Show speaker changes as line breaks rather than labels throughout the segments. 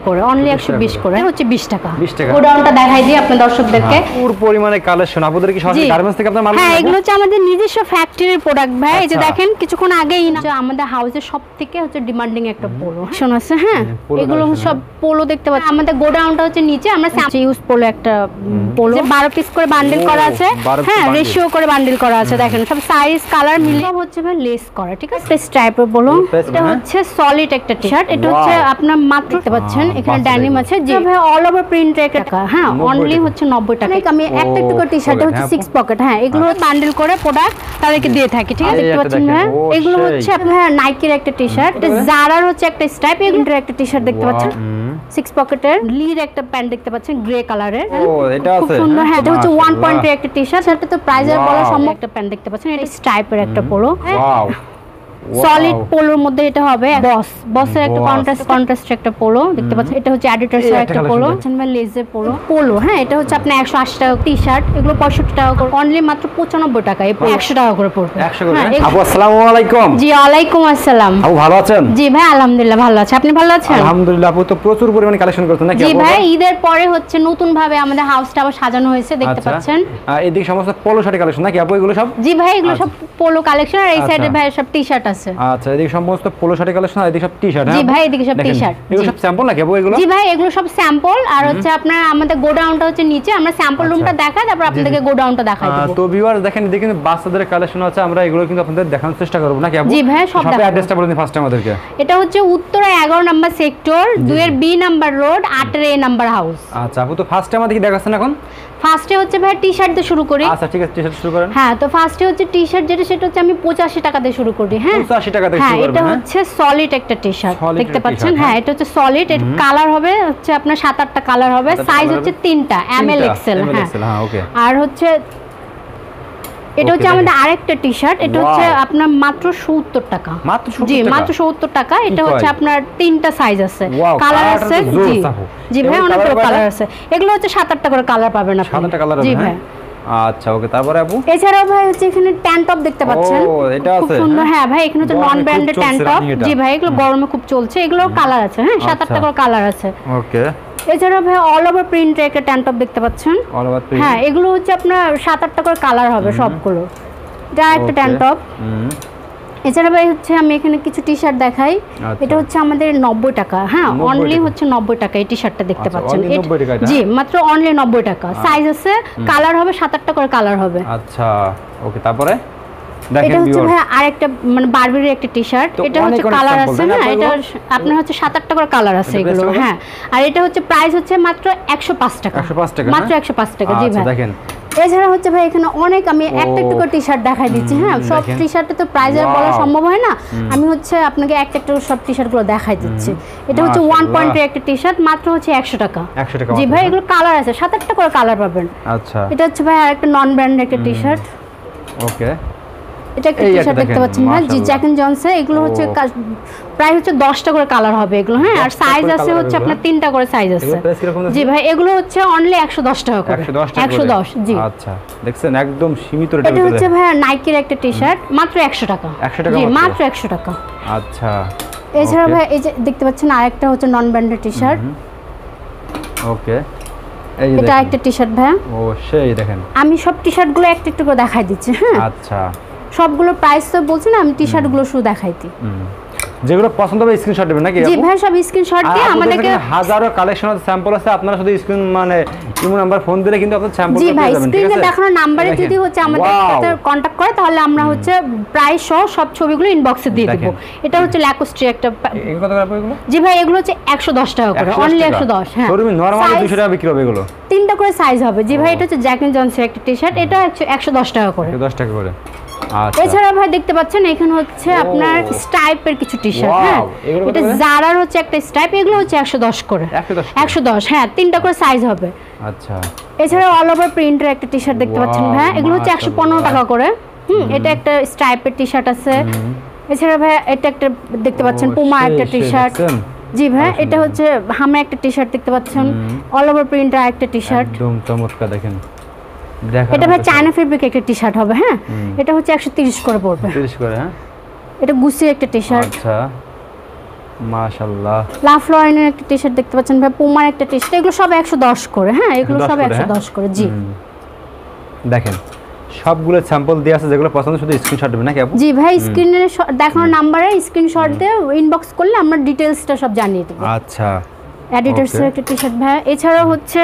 করে অনলি 120 করে হচ্ছে 20 টাকা গোডাউনটা দেখাই দিই আপনাদের দর্শকদেরকে
পুরো পরিমাণে কালেকশন আপনাদের কি সরাসরি গার্মেন্টস থেকে আপনারা মাল
হ্যাঁ এগুলো হচ্ছে আমাদের নিজস্ব ফ্যাক্টরির প্রোডাক্ট ভাই এই যে দেখেন কিছুক্ষণ আগেই না আমাদের হাউসে সবথেকে হচ্ছে ডিমান্ডিং একটা পোলো শোনাছে হ্যাঁ এগুলো সব পোলো দেখতে পাচ্ছেন আমাদের গোডাউনটা হচ্ছে নিচে আমরা ইউজ পোলো একটা পোলো 12 পিস করে বান্ডেল করা আছে হ্যাঁ রেশিও করে বান্ডেল করা আছে দেখেন সব সাইজ কালার মিলে সব হচ্ছে ভাই লেস করা ঠিক আছে স্ট্রাইপের পোলো এটা হচ্ছে সলিড একটা টি-শার্ট এটা হচ্ছে আপনার মাত্র দেখতে পাচ্ছেন এখানে ড্যানিম আছে যে ভাই অল ওভার প্রিন্ট টাকা হ্যাঁ অনলি হচ্ছে 90 টাকা আমি একটা একটু করে টি-শার্ট হচ্ছে 6 পকেট হ্যাঁ এগুলো বান্ডেল করে প্রোডাক্ট তাদেরকে দিয়ে থাকি ঠিক আছে দেখতে পাচ্ছেন হ্যাঁ এগুলো হচ্ছে আপনার নাইকির একটা টি-শার্ট এটা জারার হচ্ছে একটা স্ট্রাইপ এগুলোর একটা টি-শার্ট দেখতে পাচ্ছেন 6 পকেটের লিড একটা প্যান্ট দেখতে পাচ্ছেন গ্রে কালারের
ও এটা আছে
খুব সুন্দর হ্যাঁ এটা হচ্ছে 1 পয়েন্টের একটা টি-শার্ট সেটা তো প্রাইজের বলা সম্ভব একটা প্যান্ট দেখতে পাচ্ছেন এটা স্ট্রাইপের একটা পোলো
ওয়াও
সলিড পোলোর মধ্যে এটা হবে বসের একটা কন্ট্রাস্ট একটা পোলো দেখতে পাচ্ছেন এটা হচ্ছে অ্যাডিডাস এর একটা পোলো বা লেজের পোলো হ্যাঁ এটা হচ্ছে আপনার 180 টাকা টি-শার্ট এগুলো 65 টাকা করে অনলি মাত্র 95 টাকা এই 100 টাকা করে পড়বে
100 করে আপু আসসালামু আলাইকুম
জি ওয়ালাইকুম আসসালাম
আপু ভালো আছেন
জি ভাই আলহামদুলিল্লাহ ভালো আছি আপনি ভালো আছেন
আলহামদুলিল্লাহ আপু তো প্রচুর পরিমাণে কালেকশন করছেন নাকি
জি ভাই ঈদের পরে হচ্ছে নতুন ভাবে আমাদের হাউসটা আবার সাজানো হয়েছে দেখতে পাচ্ছেন
এদিকে সমস্ত পোলো শার্টের কালেকশন নাকি আপু এগুলো সব
জি ভাই এগুলো সব পোলো কালেকশন আর এই সাইডে ভাই সব টি-শার্ট আছে
আচ্ছা এদিকে সমস্ত পোলো শার্টের কালেকশন আর এদিকে সব টি-শার্ট
জি ভাই এদিকে সব টি-শার্ট
এগুলো সব স্যাম্পল নাকি আপু এগুলো
জি ভাই এগুলো সব স্যাম্পল আর হচ্ছে আপনার আমাদের গোডাউনটা হচ্ছে নিচে আমরা স্যাম্পল রুমটা দেখাই তারপর আপনাদেরকে গোডাউনটা দেখাই দেব
তো ভিউয়ার্স দেখেন এদিকে কিন্তু বাচ্চাদের কালেকশন আছে আমরা এগুলো কিন্তু আপনাদের দেখানোর চেষ্টা করব নাকি আপু
জি ভাই সব
দেখাবো অ্যাড্রেসটা বলে দিন ফার্স্ট আমাদেরকে
এটা হচ্ছে উত্তরা 11 নাম্বার সেক্টর 2 এর বি নাম্বার রোড 8 এর এ নাম্বার হাউস
আচ্ছা আপু তো ফার্স্ট আমাদেরকে দেখাচ্ছেন এখন
ফার্স্টে হচ্ছে ভাই টি-শার্ট দিয়ে শুরু করি
আচ্ছা ঠিক আছে টি-শার্ট শুরু করেন
হ্যাঁ তো ফার্স্টে হচ্ছে টি-শার্ট যেটা সেটা হচ্ছে আমি 85 টাকা দিয়ে শুরু করি হ্যাঁ
85 টাকা দিয়ে শুরু করবেন
এটা হচ্ছে সলিড একটা টি-শার্ট দেখতে পাচ্ছেন হ্যাঁ এটা হচ্ছে সলিড এর কালার হবে হচ্ছে আপনার 7-8টা কালার হবে সাইজ হচ্ছে 3টা এম এল এক্সেল
হ্যাঁ ওকে
আর হচ্ছে এটা হচ্ছে আমাদের আরেকটা টি-শার্ট এটা হচ্ছে আপনার মাত্র 70 টাকা জি মাত্র 70 টাকা এটা হচ্ছে আপনার 3টা সাইজ আছে কালার আছে জি ভাই অনেকগুলো কালার আছে এগুলো হচ্ছে 7-8টা করে কালার পাবেন আপনি
7-8টা কালার
জি ভাই
আচ্ছা ওকে তারপরে আপু
এছাড়াও ভাই হচ্ছে এখানে ট্যান টপ দেখতে পাচ্ছেন
ও এটা আছে
খুব সুন্দর হ্যাঁ ভাই এখানে হচ্ছে নন ব্র্যান্ডেড ট্যান টপ জি ভাই এগুলো গরমে খুব চলছে এগুলোর কালার আছে হ্যাঁ 7-8টা করে কালার আছে
ওকে
এছাড়া ভাই অল ওভার প্রিন্ট একটা ট্যান টপ দেখতে পাচ্ছেন
অল ওভার প্রিন্ট
হ্যাঁ এগুলো হচ্ছে আপনার 7-8টা করে কালার হবে সবগুলো এটা একটা ট্যান টপ এছাড়া ভাই হচ্ছে আমি এখানে কিছু টি-শার্ট দেখাই এটা হচ্ছে আমাদের 90 টাকা হ্যাঁ অনলি হচ্ছে 90 টাকা এই টি-শার্টটা দেখতে পাচ্ছেন জি মাত্র অনলি 90 টাকা সাইজ আছে কালার হবে 7-8টা করে কালার হবে
আচ্ছা ওকে তারপরে
এটা হচ্ছে ভাই আরেকটা মানে বারবেরির একটা টি-শার্ট এটা হচ্ছে কালার আছে না এটা আপনার হচ্ছে 7-8টা করে কালার আছে এগুলো হ্যাঁ আর এটা হচ্ছে প্রাইস হচ্ছে মাত্র 105 টাকা মাত্র 105 টাকা জি ভাই
দেখেন
এছাড়া হচ্ছে ভাই এখানে অনেক আমি একটা একটু করে টি-শার্ট দেখাই দিচ্ছি হ্যাঁ সব টি-শার্টে তো প্রাইজের বলা সম্ভব হয় না আমি হচ্ছে আপনাকে একটা একটু সব টি-শার্টগুলো দেখাই দিচ্ছি এটা হচ্ছে 1 পয়েন্টের একটা টি-শার্ট মাত্র হচ্ছে 100 টাকা জি ভাই এগুলো কালার আছে 7-8টা করে কালার পাবেন
আচ্ছা
এটা হচ্ছে ভাই আরেকটা নন ব্র্যান্ড একটা টি-শার্ট
ওকে
এটা একটা টি-শার্ট দেখতে পাচ্ছেন ভাই জি জ্যাক এন্ড জনসে এগুলো হচ্ছে প্রায় হচ্ছে 10টা করে কালার হবে এগুলো হ্যাঁ আর সাইজ আছে হচ্ছে আপনার 3টা করে সাইজ আছে জি ভাই এগুলো হচ্ছে অনলি 110 টাকা করে 110 জি
আচ্ছা দেখছেন একদম সীমিত রেটে
এটা হচ্ছে ভাই নাইকির একটা টি-শার্ট মাত্র 100 টাকা জি মাত্র 100 টাকা
আচ্ছা
এছাড়া ভাই এই যে দেখতে পাচ্ছেন আরেকটা হচ্ছে নন ব্র্যান্ডেড টি-শার্ট
ওকে
এটা একটা টি-শার্ট ভাই
ও সেই দেখেন
আমি সব টি-শার্টগুলো একটা একটু করে দেখাই দিচ্ছি হ্যাঁ
আচ্ছা
সবগুলো প্রাইস তো বলছি না আমি টি-শার্টগুলো শুধু দেখাইতি
যেগুলো পছন্দ হবে স্ক্রিনশট দিবেন নাকি
জি ভাই সব স্ক্রিনশট দিয়ে আমাদেরকে
হাজারো কালেকশন আছে স্যাম্পল আছে আপনারা শুধু স্ক্রিন মানে ইমো নাম্বার ফোন দিলে কিন্তু আপনারা স্যাম্পল
পেয়ে যাবেন জি ভাই স্ক্রিনে দেখানো নম্বরে যদি হচ্ছে আমাদের সাথে কন্টাক্ট করে তাহলে আমরা হচ্ছে প্রাইস সহ সব ছবিগুলো ইনবক্সে দিয়ে দেব এটা হচ্ছে ল্যাকোস্ট্রি একটা
এগুলো কত করে এগুলো
জি ভাই এগুলো হচ্ছে 110 টাকা করে অনলি 110 হ্যাঁ
শোরুমে নরমালি 200 টাকা বিক্রি হবে এগুলো
3টা করে সাইজ হবে জি ভাই এটা হচ্ছে জ্যাক এন্ড জনসের একটা টি-শার্ট এটা 110 টাকা করে
110 টাকা করে
এছাড়া ভাই দেখতে পাচ্ছেন এখানে হচ্ছে আপনার স্ট্রাইপের কিছু টি-শার্ট হ্যাঁ এটা জারার হচ্ছে একটা স্ট্রাইপ এগুলো হচ্ছে 110 করে 110 হ্যাঁ 3টা করে সাইজ হবে
আচ্ছা
এছাড়া অল ওভার প্রিন্টের একটা টি-শার্ট দেখতে পাচ্ছেন ভাই এগুলো হচ্ছে 115 টাকা করে এটা একটা স্ট্রাইপের টি-শার্ট আছে এছাড়া ভাই এটা একটা দেখতে পাচ্ছেন পুমা একটা টি-শার্ট জি ভাই এটা হচ্ছে হামে একটা টি-শার্ট দেখতে পাচ্ছেন অল ওভার প্রিন্টের একটা টি-শার্ট
একদম চমৎকার দেখেন
এটা ভাই চায়না ফেব্রিক একটা টি-শার্ট হবে হ্যাঁ এটা হচ্ছে 130 করে পড়বে
130 করে হ্যাঁ
এটা গুসি একটা টি-শার্ট
আচ্ছা মাশাআল্লাহ।
লাভ লরেনের একটা টি-শার্ট দেখতে পাচ্ছেন ভাই, পুমার একটা টি-শার্ট, এগুলো সব 110 করে। হ্যাঁ, এগুলো সব 110 করে। জি
দেখেন সবগুলো স্যাম্পল দেয়া আছে, যেগুলো পছন্দ শুধু স্ক্রিনশট দিবেন নাকি আপু?
জি ভাই, স্ক্রিনে দেখানো নাম্বারে স্ক্রিনশট দিয়ে ইনবক্স করলে আমরা ডিটেইলসটা সব জানিয়ে দেব।
আচ্ছা,
এডিটরসের একটা টি-শার্ট ভাই। এছাড়া হচ্ছে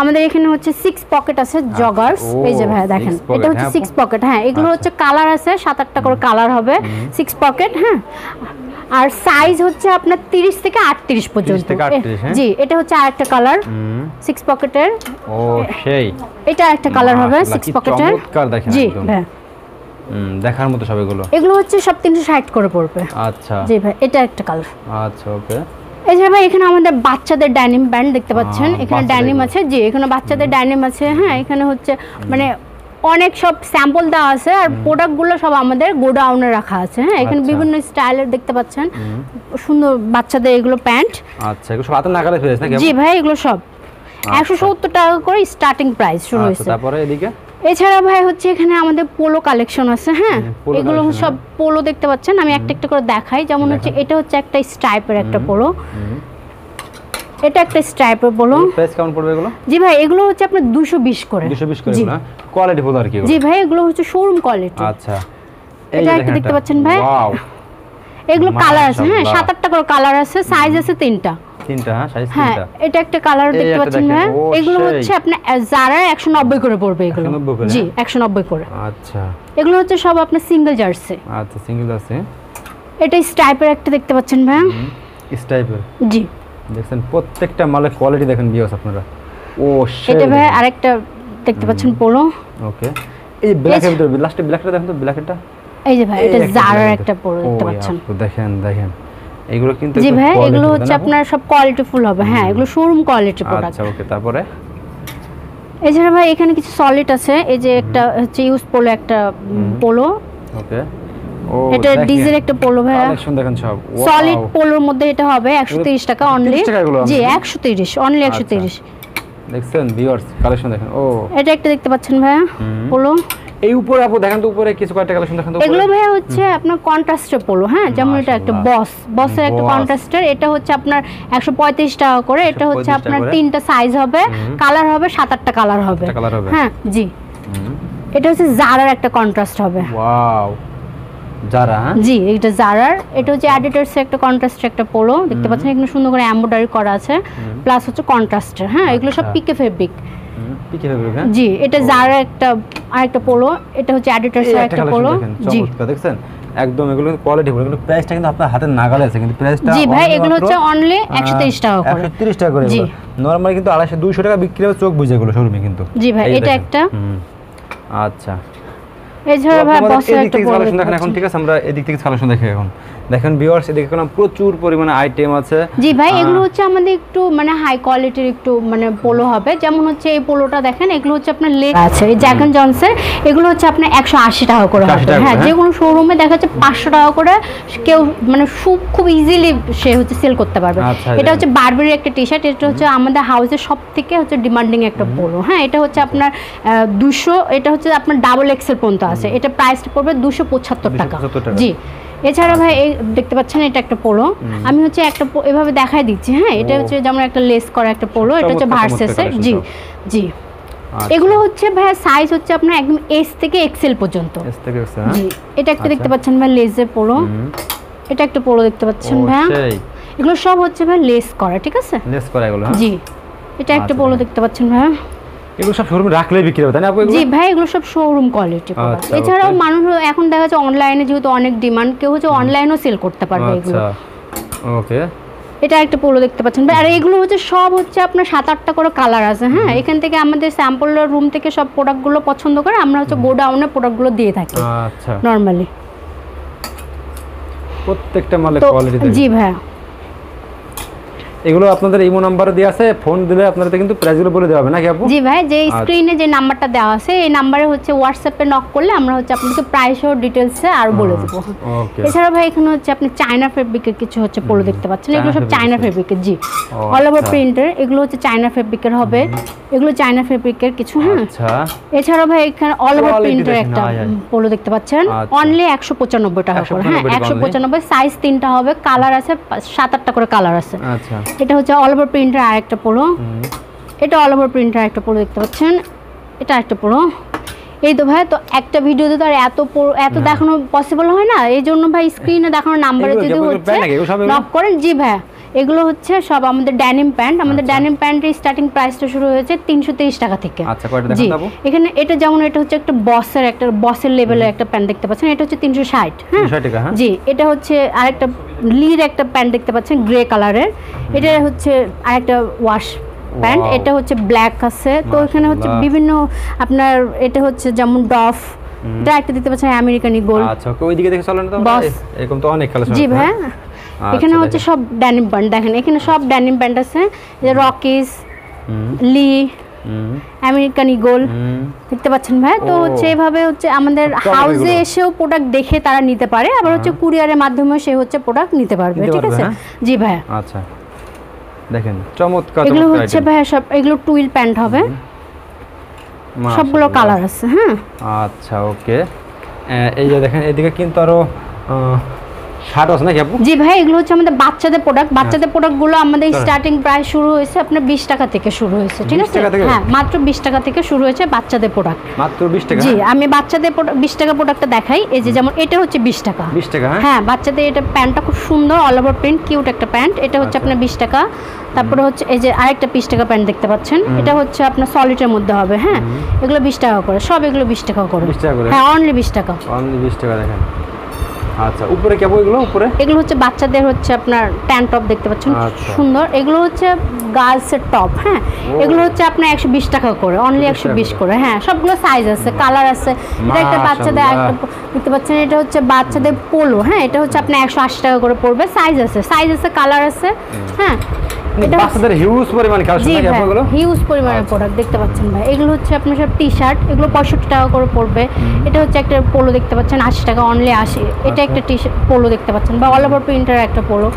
আমাদের এখানে হচ্ছে 6 পকেট আছে জগার্স। এই যে ভাই দেখেন, এটা হচ্ছে 6 পকেট। হ্যাঁ, এগুলো হচ্ছে কালার আছে 7-8টা করে কালার হবে। 6 পকেট। হ্যাঁ, আর সাইজ হচ্ছে আপনার 30 থেকে 38 পর্যন্ত। জি, এটা হচ্ছে আরেকটা কালার 6 পকেটের।
ও সেই,
এটা একটা কালার হবে 6 পকেটের।
চমৎকার দেখেন
জি
একদম।
ভাই,
দেখার মতো সব এগুলো।
এগুলো হচ্ছে সব 360 করে পড়বে।
আচ্ছা
জি ভাই, এটা একটা কালার।
আচ্ছা ওকে।
এছাড়া ভাই এখানে আমাদের বাচ্চাদের ডাইনিম ব্যান্ড দেখতে পাচ্ছেন, এখানে ডাইনিম আছে। জি, এখানে বাচ্চাদের ডাইনিম আছে। হ্যাঁ, এখানে হচ্ছে মানে অনেক সব স্যাম্পল দেওয়া আছে, আর প্রোডাক্টগুলো সব আমাদের গোডাউনে রাখা আছে। হ্যাঁ, এখানে বিভিন্ন স্টাইলের দেখতে পাচ্ছেন, সুন্দর বাচ্চাদের এগুলো প্যান্ট।
আচ্ছা, এগুলো সব হাতে নাগালে ফেলেছ নাকি?
জি ভাই, এগুলো সব 170 টাকা করে স্টার্টিং প্রাইস শুরু হয়েছে।
তারপরে এদিকে
এছাড়া ভাই হচ্ছে এখানে আমাদের পোলো কালেকশন আছে। হ্যাঁ, এগুলো সব পোলো দেখতে পাচ্ছেন, আমি একটা একটা করে দেখাই। যেমন হচ্ছে এটা হচ্ছে একটা স্ট্রাইপের একটা পোলো, এটা একটা স্ট্রাইপের পোলো।
প্রাইস কেমন পড়বে এগুলো?
জি ভাই, এগুলো হচ্ছে আপনার 220 করে।
220 করে না, কোয়ালিটি ফুল আর কি।
জি ভাই, এগুলো হচ্ছে শোরুম কোয়ালিটি।
আচ্ছা,
এটা একটা দেখতে পাচ্ছেন ভাই।
ওয়াও,
এগুলো কালার আছে। হ্যাঁ, 7-8টা করে কালার আছে, সাইজ আছে 3টা।
হ্যাঁ, সাইজ 3টা।
হ্যাঁ, এটা একটা কালার দেখতে পাচ্ছেন ভাই। এগুলো হচ্ছে আপনার জারা 190 করে পড়বে এগুলো। জি, 190 করে।
আচ্ছা,
এগুলো হচ্ছে সব আপনার সিঙ্গেল জার্সি।
আচ্ছা, সিঙ্গেল আছে।
এটা স্ট্রাইপের একটা দেখতে পাচ্ছেন ভাই।
স্ট্রাইপের।
জি,
দেখেন প্রত্যেকটা মালের কোয়ালিটি দেখেন ভিউয়ার্স আপনারা। ও সেই,
এটা ভাই আরেকটা দেখতে পাচ্ছেন পোলো।
ওকে, এই ব্ল্যাকের ভিতরে লাস্টে ব্ল্যাকটা দেখেন তো, ব্ল্যাকটা।
এই যে ভাই, এটা জারার একটা পোলো দেখতে পাচ্ছেন।
দেখেন দেখেন এগুলো কিন্তু
জি ভাই, এগুলো হচ্ছে আপনার সব কোয়ালিটি ফুল হবে। হ্যাঁ, এগুলো শোরুম কোয়ালিটি প্রোডাক্ট।
আচ্ছা ওকে, তারপরে
এছাড়া ভাই এখানে কিছু সলিড আছে। এই যে একটা হচ্ছে ইউজ পোলো, একটা পোলো।
ওকে, ও
এটা ডিজেল একটা পোলো ভাই।
কালেকশন দেখেন সব
সলিড পোলোর মধ্যে এটা হবে 130 টাকা অনলি। জি, 130 অনলি, 130।
দেখছেন ভিউয়ার্স, কালেকশন দেখেন। ও,
এটা একটা দেখতে পাচ্ছেন ভাই পোলো।
এই উপরে আপু দেখেন তো, উপরে কিছু কয়েকটা কালেকশন দেখেন তো।
এগুলো ভাই হচ্ছে আপনার কন্ট্রাস্টের পোলো। হ্যাঁ, যেমন এটা একটা বসের একটা কন্ট্রাস্টের। এটা হচ্ছে আপনার 135 টাকা করে। এটা হচ্ছে আপনার 3টা সাইজ হবে, কালার হবে 7-8টা কালার হবে। হ্যাঁ জি, এটা হচ্ছে জারার একটা কন্ট্রাস্ট হবে।
ওয়াও, জারা।
জি, এটা জারার। এটা হচ্ছে অ্যাডিডাসের একটা কন্ট্রাস্টের একটা পোলো দেখতে পাচ্ছেন, এখানে সুন্দর করে এমব্রয়ডারি করা আছে, প্লাস হচ্ছে কন্ট্রাস্টের। হ্যাঁ, এগুলো সব পিকে ফেব্রিক।
পিকে ফেব্রিক।
জি, এটা জারার একটা আরেকটা পোলো। এটা হচ্ছে অ্যাডিডাসের একটা পোলো। জি,
দেখছেন একদম এগুলো কোয়ালিটি ফুল। এগুলো প্রাইসটা কিন্তু আপনার হাতের নাগালে আছে, কিন্তু প্রাইসটা
জি ভাই, এগুলো হচ্ছে অনলি 130 টাকা করে।
130 টাকা করে। জি, নরমালি কিন্তু 250-200 টাকা বিক্রি হবে, চোখ বুঝে এগুলো শোরুমে কিন্তু।
জি ভাই, এটা একটা।
আচ্ছা,
এছাড়া ভাই বসের একটা পোলো
দেখেন। এখন ঠিক আছে, আমরা এদিক থেকে কালেকশন দেখি এখন। দেখেন ভিউয়ার্স, এদিকে কোনো প্রচুর পরিমাণে আইটেম আছে।
জি ভাই, এগুলো হচ্ছে আমাদের একটু মানে হাই কোয়ালিটির একটু মানে পোলো হবে। যেমন হচ্ছে এই পোলোটা দেখেন, এগুলো হচ্ছে আপনার লেগ আছে, এই জ্যাক এন্ড জনসের। এগুলো হচ্ছে আপনার 180 টাকা করে হবে। হ্যাঁ, যে কোনো শোরুমে দেখা যাচ্ছে 500 টাকা করে কেউ মানে খুব ইজিলি সে হচ্ছে সেল করতে পারবে। এটা হচ্ছে বারবেরির একটা টি-শার্ট। এটা হচ্ছে আমাদের হাউসের সব থেকে হচ্ছে ডিমান্ডিং একটা পোলো। হ্যাঁ, এটা হচ্ছে আপনার 200, এটা হচ্ছে আপনার ডাবল এক্সেল পর্যন্ত আছে। এটা প্রাইসটা পড়বে 275 টাকা। জি, এছাড়া ভাই এই দেখতে পাচ্ছেন, এটা একটা পোলো। আমি হচ্ছে একটা এভাবে দেখাই দিচ্ছি। হ্যাঁ, এটা হচ্ছে যেমন একটা লেস করা একটা পোলো। এটা হচ্ছে ভার্সেসের। জি জি, এগুলো হচ্ছে ভাই সাইজ হচ্ছে আপনার একদম এস থেকে এক্সেল পর্যন্ত। জি, এটা একটা দেখতে পাচ্ছেন ভাই লেসের পোলো। এটা একটা পোলো দেখতে পাচ্ছেন ভাই। এগুলো সব হচ্ছে ভাই লেস করা, ঠিক আছে,
লেস করা এগুলো।
জি, এটা একটা পোলো দেখতে পাচ্ছেন ভাই।
এগুলো সব শোরুমে রাখলেই বিক্রি হবে, তাই না আপু?
জি ভাই, এগুলো সব শোরুম কোয়ালিটি প্রোডাক্ট। এছাড়াও মানুষ এখন দেখা যাচ্ছে অনলাইনে যেহেতু অনেক ডিমান্ড, কেউ হচ্ছে অনলাইনেও সেল করতে পারবে এগুলো।
ওকে,
এটা একটা পোলো দেখতে পাচ্ছেন ভাই। আর এগুলো হচ্ছে সব হচ্ছে আপনার 7-8টা করে কালার আছে। হ্যাঁ, এখান থেকে আমাদের স্যাম্পল রুম থেকে সব প্রোডাক্টগুলো পছন্দ করে আমরা হচ্ছে গোডাউনে প্রোডাক্টগুলো দিয়ে থাকি।
আচ্ছা,
নরমালি
প্রত্যেকটা মালের কোয়ালিটি।
জি ভাই,
এগুলো আপনাদের ইমো নাম্বার দেওয়া আছে, ফোন দিলে আপনাদের কিন্তু প্রাইসগুলো বলে দেওয়া হবে নাকি আপু?
জি ভাই, যে স্ক্রিনে যে নাম্বারটা দেওয়া আছে এই নাম্বারে হচ্ছে হোয়াটসঅ্যাপে নক করলে আমরা হচ্ছে আপনাকে প্রাইস ও ডিটেইলসে আর বলে দেব।
ওকে।
এছাড়া ভাই এখানে হচ্ছে আপনি চায়না ফেব্রিকের কিছু হচ্ছে পোলো দেখতে পাচ্ছেন, এগুলো সব চায়না ফেব্রিকের। জি, অল ওভার প্রিন্টের, এগুলো হচ্ছে চায়না ফেব্রিকের হবে, এগুলো চায়না ফেব্রিকের কিছু। হ্যাঁ,
আচ্ছা।
এছাড়া ভাই এখানে অল ওভার প্রিন্টের একটা পোলো দেখতে পাচ্ছেন, অনলি 195 টাকা করে। হ্যাঁ, 195, সাইজ 3টা হবে, কালার আছে 7-8টা করে কালার আছে।
আচ্ছা,
এটা হচ্ছে অল ওভার প্রিন্টের আরেকটা পোলো, এটা অল ওভার প্রিন্টের একটা পোলো দেখতে পাচ্ছেন, এটা একটা পোলো। এই তো ভাই, তো একটা ভিডিওতে তো আর এত দেখানো পসিবল হয় না, এই জন্য ভাই স্ক্রিনে দেখানো নাম্বারে যদি হচ্ছে নক করেন। জি ভাই, এগুলো হচ্ছে সব আমাদের ড্যানিম প্যান্ট। আমাদের ড্যানিম প্যান্টের স্টার্টিং প্রাইসটা শুরু হয়েছে 330 টাকা থেকে।
আচ্ছা, কয়টা দেখান দাও?
এখানে এটা যেমন এটা হচ্ছে একটা বসের লেভেলের একটা প্যান্ট দেখতে পাচ্ছেন, এটা হচ্ছে 360। হ্যাঁ,
360 টাকা। হ্যাঁ,
জি। এটা হচ্ছে আরেকটা লির একটা প্যান্ট দেখতে পাচ্ছেন গ্রে কালারের, এটা হচ্ছে আরেকটা ওয়াশ প্যান্ট, এটা হচ্ছে ব্ল্যাক আছে। তো এখানে হচ্ছে বিভিন্ন আপনার, এটা হচ্ছে যেমন ডফ, এটা একটা দেখতে পাচ্ছেন আমেরিকান ইগল।
আচ্ছা, ওইদিকে দেখে চলেন তো, এরকম তো অনেক কালেকশন।
জি ভাই, এখানে হচ্ছে সব ড্যানিম প্যান্ট, দেখেন এখানে সব ড্যানিম প্যান্ট আছে, যে রকিস, লি, আমেরিকান ইগল দেখতে পাচ্ছেন ভাই। তো হচ্ছে এইভাবে হচ্ছে আমাদের হাউসে এসেও প্রোডাক্ট দেখে তারা নিতে পারে, আবার হচ্ছে কুরিয়ারের মাধ্যমে সে হচ্ছে প্রোডাক্ট নিতে পারবে। ঠিক আছে। জি ভাই,
আচ্ছা, দেখেন চমৎকার।
এগুলো হচ্ছে ভাই সব, এগুলো টুইল প্যান্ট হবে, সবগুলো কালার আছে। হ্যাঁ,
আচ্ছা, ওকে। এই যে দেখেন এদিকে কিন্তু আরো শার্ট আছে নাকি আপু?
জি ভাই, এগুলো হচ্ছে আমাদের বাচ্চাদের প্রোডাক্ট। বাচ্চাদের প্রোডাক্টগুলো আমাদের স্টার্টিং প্রাইস শুরু হয়েছে আপনার 20 টাকা থেকে শুরু হয়েছে। ঠিক আছে। হ্যাঁ, মাত্র 20 টাকা থেকে শুরু হয়েছে বাচ্চাদের প্রোডাক্ট।
মাত্র 20 টাকা?
জি, আমি বাচ্চাদের 20 টাকা প্রোডাক্টটা দেখাই। এই যে যেমন এটা হচ্ছে 20 টাকা।
20 টাকা?
হ্যাঁ, বাচ্চাদের এটা প্যান্টটা খুব সুন্দর, অল ওভার প্রিন্ট, কিউট একটা প্যান্ট। এটা হচ্ছে আপনার 20 টাকা। তারপরে হচ্ছে এই যে আরেকটা 20 টাকা প্যান্ট দেখতে পাচ্ছেন, এটা হচ্ছে আপনার সলিডের মধ্যে হবে। হ্যাঁ, এগুলো 20 টাকা করে, সব এগুলো 20 টাকা করে।
20 টাকা করে?
হ্যাঁ, অনলি 20 টাকা।
অনলি 20 টাকা। দেখেন, আচ্ছা, উপরে কি আপু এগুলো? উপরে
এগুলো হচ্ছে বাচ্চাদের হচ্ছে আপনার ট্যান টপ দেখতে পাচ্ছেন, সুন্দর। এগুলো হচ্ছে গার্লসের টপ। হ্যাঁ, এগুলো হচ্ছে আপনার 120 টাকা করে, অনলি 120 করে। হ্যাঁ, সবগুলো সাইজ আছে, কালার আছে। এটা একটা বাচ্চাদের একটা দেখতে পাচ্ছেন, এটা হচ্ছে বাচ্চাদের পোলো। হ্যাঁ, এটা হচ্ছে আপনার 180 টাকা করে পড়বে। সাইজ আছে, কালার আছে। হ্যাঁ, এটা
বাচ্চাদের হিউজ পরিমাণ কালেকশন থাকে আপনাগুলো,
হিউজ পরিমাণের প্রোডাক্ট দেখতে পাচ্ছেন ভাই। এগুলো হচ্ছে আপনার সব টি-শার্ট, এগুলো 65 টাকা করে পড়বে। এটা হচ্ছে একটা পোলো দেখতে পাচ্ছেন 80 টাকা, অনলি 80। এটা একটা টি-শার্ট পোলো দেখতে পাচ্ছেন, বা অল ওভার প্রিন্টের একটা পোলো,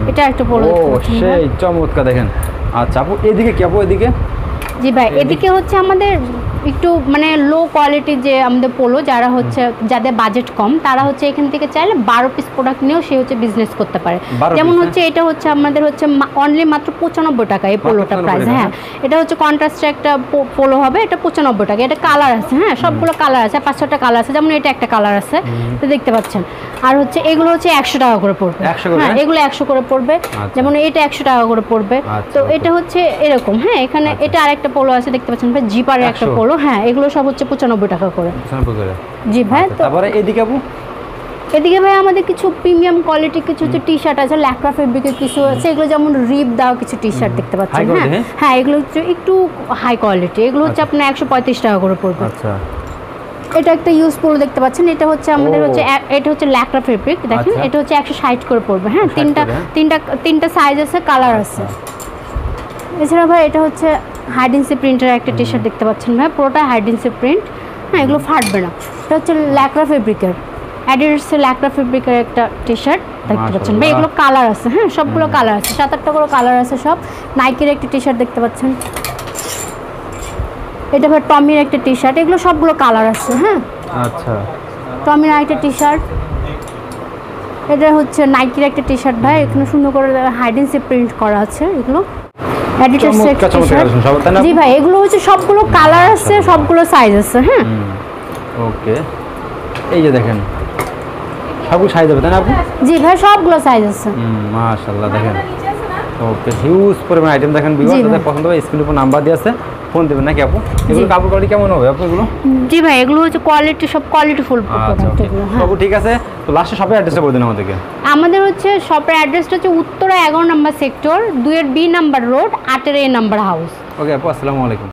এটা একটা পোলো দেখতে পাচ্ছেন।
সেই চমৎকার। দেখেন, আচ্ছা আপু এদিকে কি আপু? এদিকে?
জি ভাই, এদিকে হচ্ছে আমাদের একটু মানে লো কোয়ালিটির যে আমাদের পোলো, যারা হচ্ছে যাদের বাজেট কম, তারা হচ্ছে এখান থেকে চাইলে 12 পিস প্রোডাক্ট নিয়েও সে হচ্ছে বিজনেস করতে পারে। যেমন হচ্ছে এটা হচ্ছে আমাদের হচ্ছে অনলি মাত্র 95 টাকা এই পোলোটা প্রাইস। হ্যাঁ, এটা হচ্ছে কন্ট্রাস্টের একটা পোলো হবে, এটা 95 টাকা। এটা কালার আছে। হ্যাঁ, সবগুলো কালার আছে, 5-6টা কালার আছে। যেমন এটা একটা কালার আছে, তো দেখতে পাচ্ছেন। আর হচ্ছে এগুলো হচ্ছে 100 টাকা করে পড়বে। হ্যাঁ, এগুলো 100 করে পড়বে। যেমন এটা 100 টাকা করে পড়বে। তো এটা হচ্ছে এরকম। হ্যাঁ, এখানে এটা আরেকটা পোলো আছে দেখতে পাচ্ছেন ভাই, জিপারের একটা পোলো। হ্যাঁ, এগুলো সব হচ্ছে 95 টাকা করে।
95 করে?
জি ভাই।
তারপরে এদিকে আপু?
এদিকে ভাই আমাদের কিছু প্রিমিয়াম কোয়ালিটি কিছু হচ্ছে টি-শার্ট আছে, ল্যাক্রা ফেব্রিকের কিছু আছে। এগুলো যেমন রিপ দাও কিছু টি-শার্ট দেখতে পাচ্ছেন। হ্যাঁ, এগুলো হচ্ছে একটু হাই কোয়ালিটি। এগুলো হচ্ছে আপনার 135 টাকা করে পড়বে।
আচ্ছা,
এটা একটা ইউজফুল দেখতে পাচ্ছেন, এটা হচ্ছে আমাদের হচ্ছে এটা হচ্ছে ল্যাক্রা ফেব্রিক। দেখেন, এটা হচ্ছে 160 করে পড়বে। হ্যাঁ, তিনটা সাইজ আছে, কালার আছে। এছাড়া ভাই এটা হচ্ছে হাইডেন্সি প্রিন্টের একটা টি-শার্ট দেখতে পাচ্ছেন ভাই, পুরোটা হাইডেন্সি প্রিন্ট। হ্যাঁ, এগুলো ফাটবে না। এটা হচ্ছে ল্যাক্রা ফেব্রিকের, অ্যাডিডাসের ল্যাক্রা ফেব্রিকের একটা টি-শার্ট দেখতে পাচ্ছেন ভাই। এগুলো কালার আছে। হ্যাঁ, সবগুলো কালার আছে, 7-8টা করে কালার আছে সব। নাইকের একটা টি-শার্ট দেখতে পাচ্ছেন, এটা ভাই টমির একটা টি-শার্ট। এগুলো সবগুলো কালার আছে। হ্যাঁ,
আচ্ছা,
টমির একটা টি-শার্ট। এটা হচ্ছে নাইকির একটা টি-শার্ট ভাই, এখানে সুন্দর করে হাইডেন্সি প্রিন্ট করা আছে। এগুলো জি ভাই, এগুলো হচ্ছে সবগুলো কালার আছে, সবগুলো সাইজ আছে। হ্যাঁ,
ওকে। এই যে দেখেন সবগুলো সাইজ হবে তাই না আপু?
জি ভাই, সবগুলো সাইজ আছে।
মাশাআল্লাহ। দেখেন, ওকে, হিউজ পরিমাণ আইটেম। দেখেন ভিউয়ার্স, যাদের পছন্দ হয় স্ক্রিনের উপর নাম্বার দেওয়া আছে, ফোন দেবেন নাকি আপু? এগুলো কাপড় কোয়ালিটি কেমন হবে আপু এগুলো?
জি ভাই, এগুলো হচ্ছে কোয়ালিটি, সব কোয়ালিটিফুল প্রোডাক্ট এগুলো। হ্যাঁ
আপু, ঠিক আছে। তো লাস্টে শপের অ্যাড্রেসটা বলে দিন আমাদেরকে।
আমাদের হচ্ছে শপের অ্যাড্রেসটা হচ্ছে উত্তরা 11 নম্বর sector, 2 B number road, 8 number house.
Okay আপু, আসসালামু আলাইকুম।